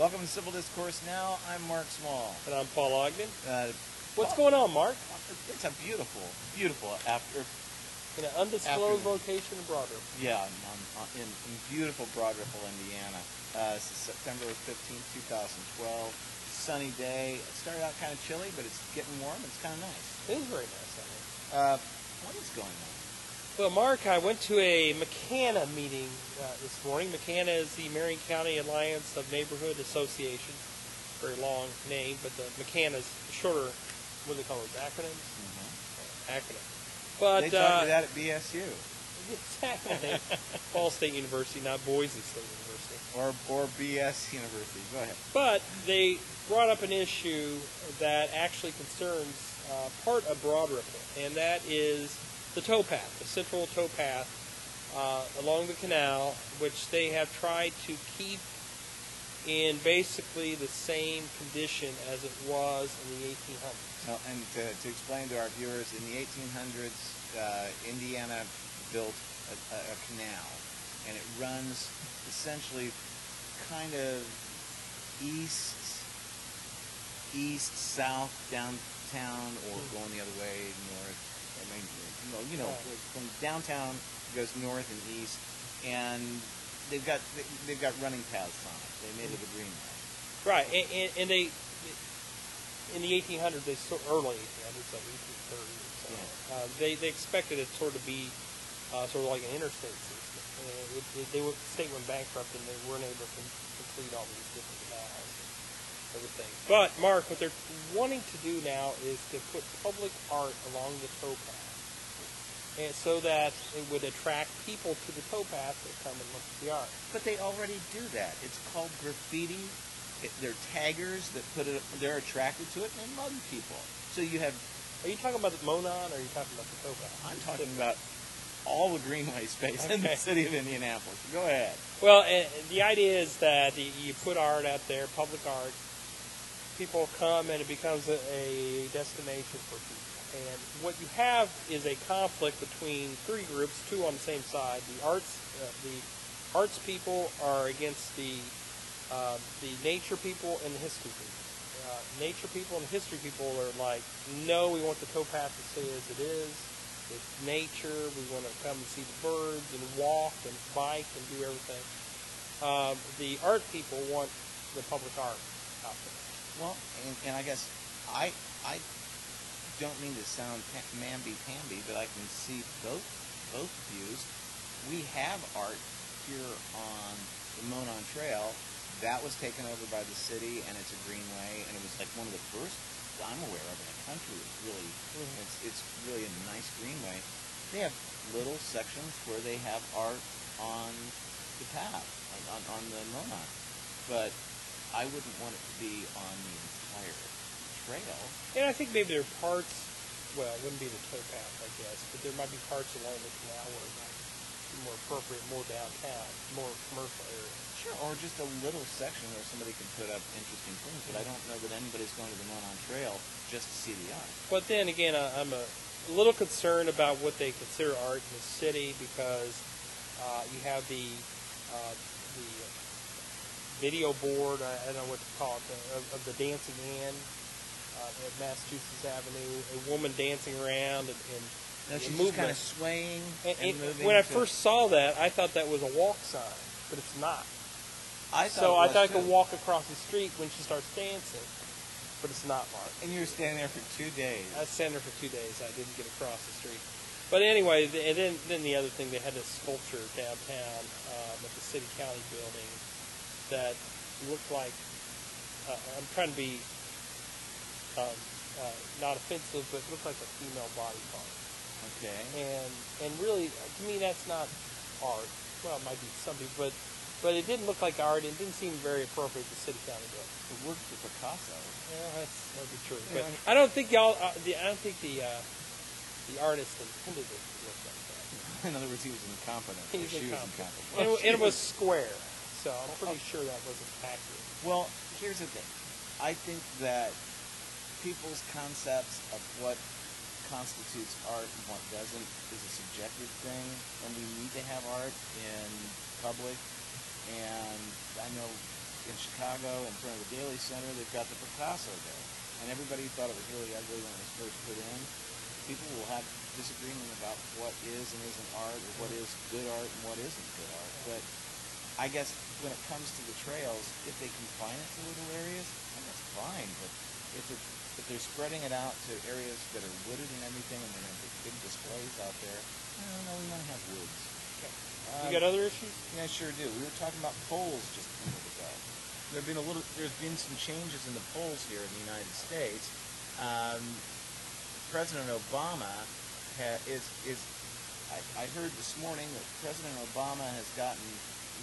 Welcome to Civil Discourse Now. I'm Mark Small. And I'm Paul Ogden. What's Paul, going on, Mark? It's a beautiful, beautiful after. In an undisclosed afternoon. location in Broad Ripple. Yeah, in beautiful Broad Ripple, Indiana. This is September 15th, 2012. Sunny day. It started out kind of chilly, but it's getting warm. It's kind of nice. It is very nice out here. What is going on? Well, Mark, I went to a McCanna meeting this morning. McCanna is the Marion County Alliance of Neighborhood Associations. Very long name, but the McCanna is shorter. What do they call those acronyms? Mm-hmm. Acronym. But they taught you that at BSU. Exactly. Ball State University, not Boise State University. Or BS University. Go ahead. But they brought up an issue that actually concerns part of Broad Ripple, and that is the towpath, the central towpath along the canal, which they have tried to keep in basically the same condition as it was in the 1800s. Well, and to explain to our viewers, in the 1800s, Indiana built a canal, and it runs essentially kind of east-south downtown, or going the other way, north. I mean, from downtown it goes north and east, and they've got running paths on it. They made it a greenway. Right, and they in the 1800s, early 1800s, like 1830 or so, yeah. They expected it sort of be sort of like an interstate system. The state went bankrupt and they weren't able to complete all these different canals and everything. But Mark, what they're wanting to do now is to put public art along the towpath, and so that it would attract people to the towpath that come and look at the art. But they already do that. It's called graffiti. They're taggers that they're attracted to it and they mug people. So you have. Are you talking about the Monon, or are you talking about the towpath? I'm talking about all the greenway space in the city of Indianapolis. Go ahead. Well, the idea is that you put art out there, public art. People come and it becomes a destination for people. And what you have is a conflict between three groups, two on the same side. The arts people are against the nature people and the history people. Nature people and history people are like, no, we want the towpath to stay as it is. It's nature. We want to come and see the birds and walk and bike and do everything. The art people want the public art out there. Well, and I guess I don't mean to sound mamby-pamby, but I can see both views. We have art here on the Monon Trail. That was taken over by the city, and it's a greenway, and it was like one of the first I'm aware of in the country. It's really, it's really a nice greenway. They have little sections where they have art on the path, on the Monon, but I wouldn't want it to be on the entire trail. And I think maybe there are parts, well, it wouldn't be the towpath, I guess, but there might be parts along the canal where it might be more appropriate, more downtown, more commercial area. Sure, or just a little section where somebody can put up interesting things, but I don't know that anybody's going to the Monon Trail just to see the art. But then again, I'm a little concerned about what they consider art in the city, because you have the video board, I don't know what to call it, of the Dancing Ann at Massachusetts Avenue, a woman dancing around and she's just kind of swaying and moving. When I first saw that, I thought that was a walk sign, but it's not. I thought I could walk across the street when she starts dancing, but it's not, Mark. And you were standing there for 2 days. I was standing there for 2 days. I didn't get across the street. But anyway, and then the other thing, they had this sculpture downtown at the city county building that looked like, I'm trying to be not offensive, but it looked like a female body part. Okay. And really, to me, that's not art. Well, it might be some people, but it didn't look like art. It didn't seem very appropriate to city county building. It worked for Picasso. Yeah, that'd be true. But I don't think the artist intended it to look like that. In other words, he was incompetent. He was incompetent. And it was square, so I'm pretty sure that wasn't accurate. Well, here's the thing. I think that people's concepts of what constitutes art and what doesn't is a subjective thing, and we need to have art in public. And I know in Chicago, in front of the Daily Center, they've got the Picasso there. And everybody thought it was really ugly when it was first put in. People will have disagreement about what is and isn't art, or what is good art and what isn't good art. But I guess when it comes to the trails, if they confine it to little areas, then that's fine. But if they're spreading it out to areas that are wooded and everything, and they're going to put big displays out there, I don't know, we want to have woods. Okay. You got other issues? Yeah, I sure do. We were talking about polls just a minute ago. There's been some changes in the polls here in the United States. President Obama I heard this morning that President Obama has gotten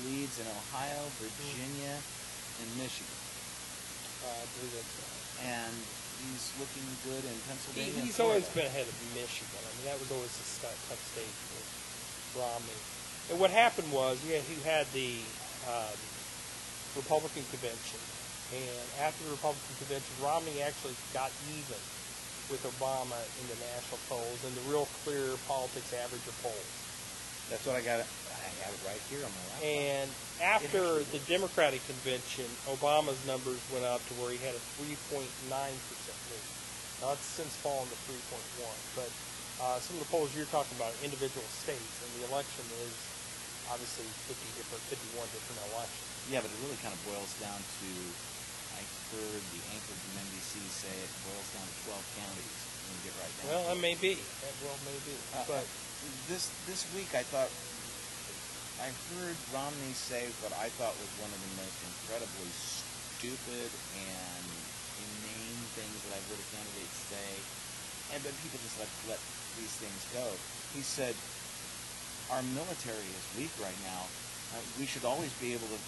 leads in Ohio, Virginia, and Michigan. I believe that's right. And he's looking good in Pennsylvania. He's always been ahead of Michigan. I mean, that was always a tough state for Romney. And what happened was, you had the Republican convention, and after the Republican convention, Romney actually got even with Obama in the national polls and the real clear politics average of polls. That's what I got. I have it right here on my laptop. And after the Democratic convention, Obama's numbers went up to where he had a 3.9% lead. Now it's since fallen to 3.1, but some of the polls you're talking about are individual states, and the election is obviously 51 different elections. Yeah, but it really kind of boils down to, I heard the anchor from NBC say it boils down to 12 counties when you get right down well, to it may be. Well, maybe. But this week I thought, I heard Romney say what I thought was one of the most incredibly stupid and inane things that I've heard a candidate say, but people just let these things go. He said, our military is weak right now. We should always be able to,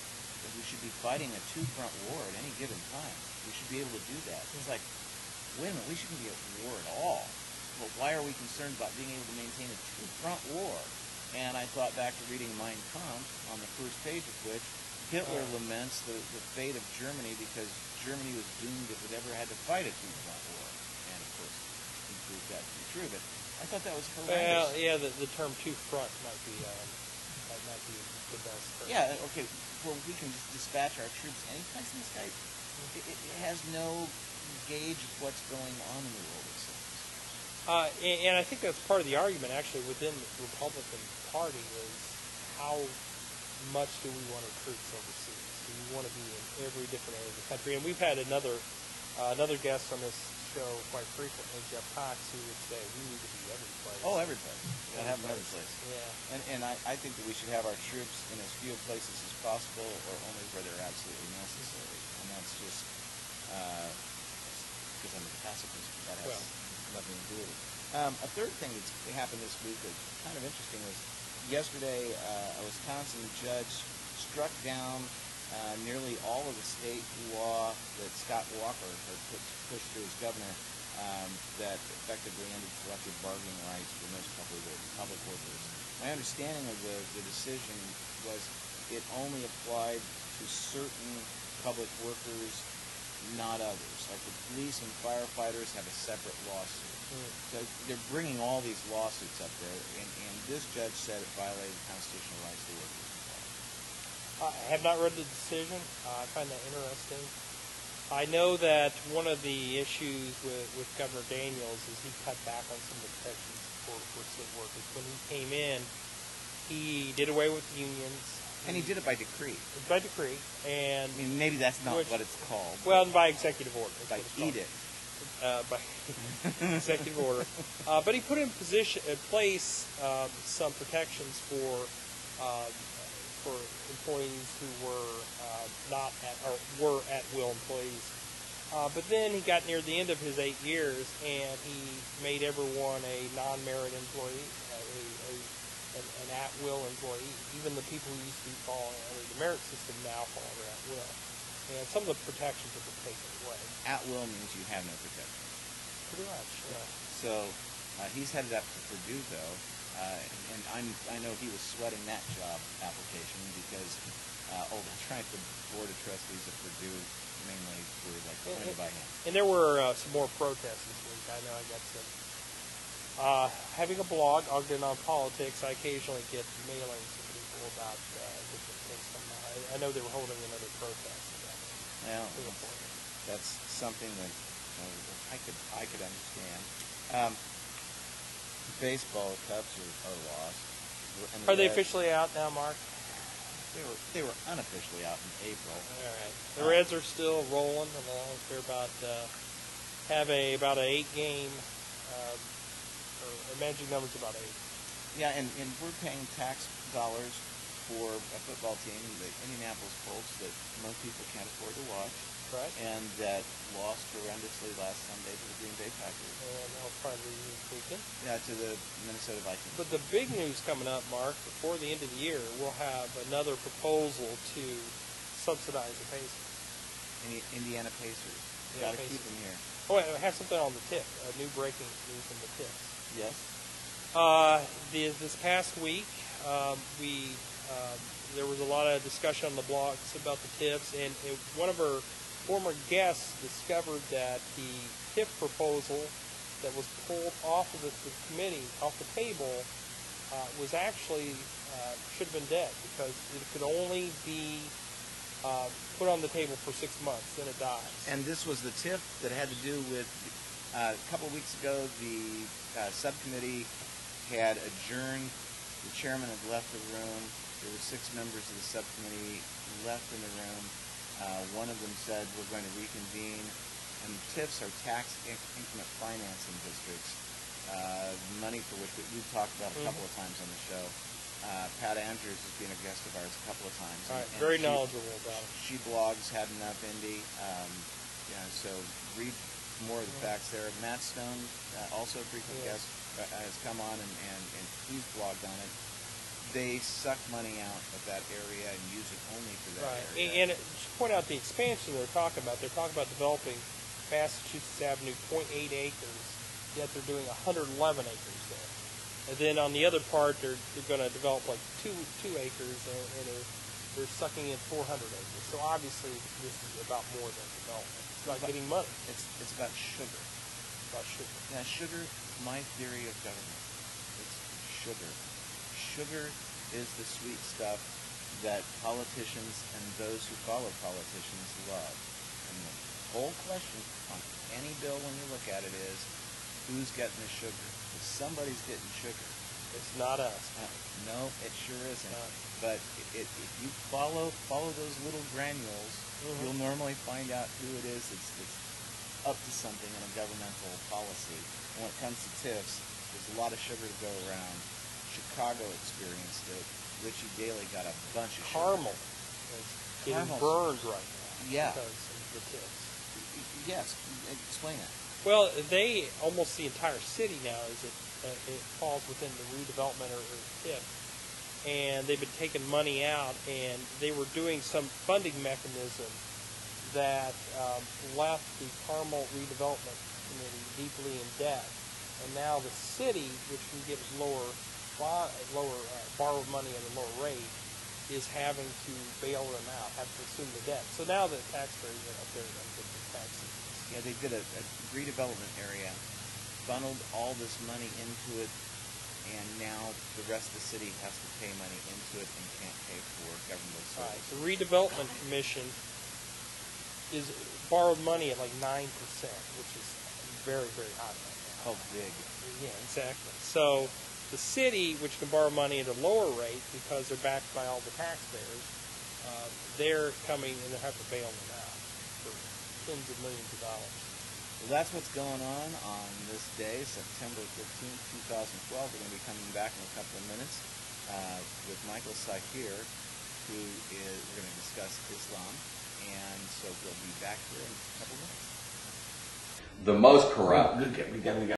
we should be fighting a two-front war at any given time. We should be able to do that. It's like, wait a minute, we shouldn't be at war at all. But why are we concerned about being able to maintain a two-front war? And I thought back to reading Mein Kampf, on the first page of which Hitler laments the fate of Germany because Germany was doomed if it ever had to fight a two-front war. And of course, he proved that to be true. But I thought that was horrendous. well, yeah, the term two-front might be the best term. Yeah, okay. Well, we can dispatch our troops any place in the sky. It has no gauge of what's going on in the world, it seems. And I think that's part of the argument, actually, within the Republican Party is how much do we want our troops overseas? Do we want to be in every different area of the country? And we've had another guest on this show quite frequently, Jeff Cox, who would say we need to be every place. Oh, every place. Gotta have them every place. Yeah. And I think that we should have our troops in as few places as possible, or only where they're absolutely necessary. And that's just because I'm a pacifist. That has nothing to do with it. A third thing that's happened this week that's kind of interesting was yesterday a Wisconsin judge struck down nearly all of the state law that Scott Walker had pushed through as governor that effectively ended collective bargaining rights for most public workers. My understanding of the decision was it only applied to certain public workers, not others. Like the police and firefighters have a separate lawsuit. So they're bringing all these lawsuits up there, and this judge said it violated constitutional rights of the workers involved. I have not read the decision. I find that interesting. I know that one of the issues with Governor Daniels is he cut back on some of the protections for state workers. When he came in, he did away with unions. And he did it by decree. By decree. And I mean, maybe that's not what it's called. Well, by executive order. By edict. By executive order. But he put in place some protections for employees who were were at-will employees. But then he got near the end of his 8 years, and he made everyone a non-merit employee, an at-will employee. Even the people who used to be falling under the merit system now fall under at-will. And some of the protections have been taken away. At-will means you have no protection. Pretty much, yeah. So he's headed up to Purdue, though, and I know he was sweating that job application because, that's right, the Board of Trustees of Purdue mainly were like appointed by him. And there were some more protests this week. I know I got some. Having a blog, Ogden on Politics, I occasionally get mailings from people about different things. I know they were holding another protest today. Well, that's something that I could understand. Baseball Cubs are lost. And Are they officially out now, Mark? They were unofficially out in April. All right. The Reds are still rolling along. They're have about an 8-game, or magic number's about 8. Yeah, and we're paying tax dollars for a football team, the Indianapolis Colts, that most people can't afford to watch. Right. And that lost horrendously last Sunday to the Green Bay Packers. And they'll probably lose this weekend. Yeah, to the Minnesota Vikings. But the big news coming up, Mark, before the end of the year, we'll have another proposal to subsidize the Pacers. Indiana Pacers. Yeah, Got to keep them here. Oh, I have something on the tip. New breaking news on the tips. Yes. This past week, there was a lot of discussion on the blogs about the tips, and one of our former guests discovered that the TIF proposal that was pulled off of the committee, off the table, was actually should have been dead, because it could only be put on the table for 6 months, then it dies. And this was the TIF that had to do with a couple of weeks ago, the subcommittee had adjourned. The chairman had left the room. There were 6 members of the subcommittee left in the room. One of them said, we're going to reconvene. And TIFs are tax increment financing districts, money for which we've talked about a couple of times on the show. Pat Andrews has been a guest of ours a couple of times. All right, very knowledgeable about it. She blogs Had Enough Indy. So read more of the facts there. Matt Stone, also a frequent guest, has come on and he's blogged on it. They suck money out of that area and use it only for that area. And just point out the expansion they're talking about. They're talking about developing Massachusetts Avenue 0.8 acres, yet they're doing 111 acres there. And then on the other part, they're going to develop like 2 acres, and they're sucking in 400 acres. So obviously, this is about more than development. It's about getting money. It's about sugar. About sugar. Now, sugar, my theory of government, it's sugar. Sugar is the sweet stuff that politicians and those who follow politicians love. And the whole question on any bill when you look at it is, who's getting the sugar? If somebody's getting sugar. It's not us. No, it sure isn't. But if you follow those little granules, you'll normally find out who it is that's up to something in a governmental policy. And when it comes to TIFs, there's a lot of sugar to go around. Chicago experienced it. Richie Daley got a bunch of sugar. Carmel is getting burned right now. Yeah. Because of the TIFs. Yes. Explain that. Well, almost the entire city now it falls within the redevelopment or TIF, and they've been taking money out, and they were doing some funding mechanism that left the Carmel Redevelopment Committee deeply in debt, and now the city, which can get borrowed money at a lower rate, is having to bail them out, have to assume the debt. So now the taxpayers are up there and get the taxes. Yeah, they did a redevelopment area, funneled all this money into it, and now the rest of the city has to pay money into it and can't pay for government services. Right. The redevelopment commission is borrowed money at like 9%, which is very, very high right now. Oh, big. Yeah, exactly. So the city, which can borrow money at a lower rate because they're backed by all the taxpayers, they're coming and they have to bail them out for tens of millions of dollars. Well, that's what's going on this day, September 15th, 2012. We're going to be coming back in a couple of minutes with Michael Sahir, we're going to discuss Islam, and so we'll be back here in a couple of minutes. The most corrupt. We got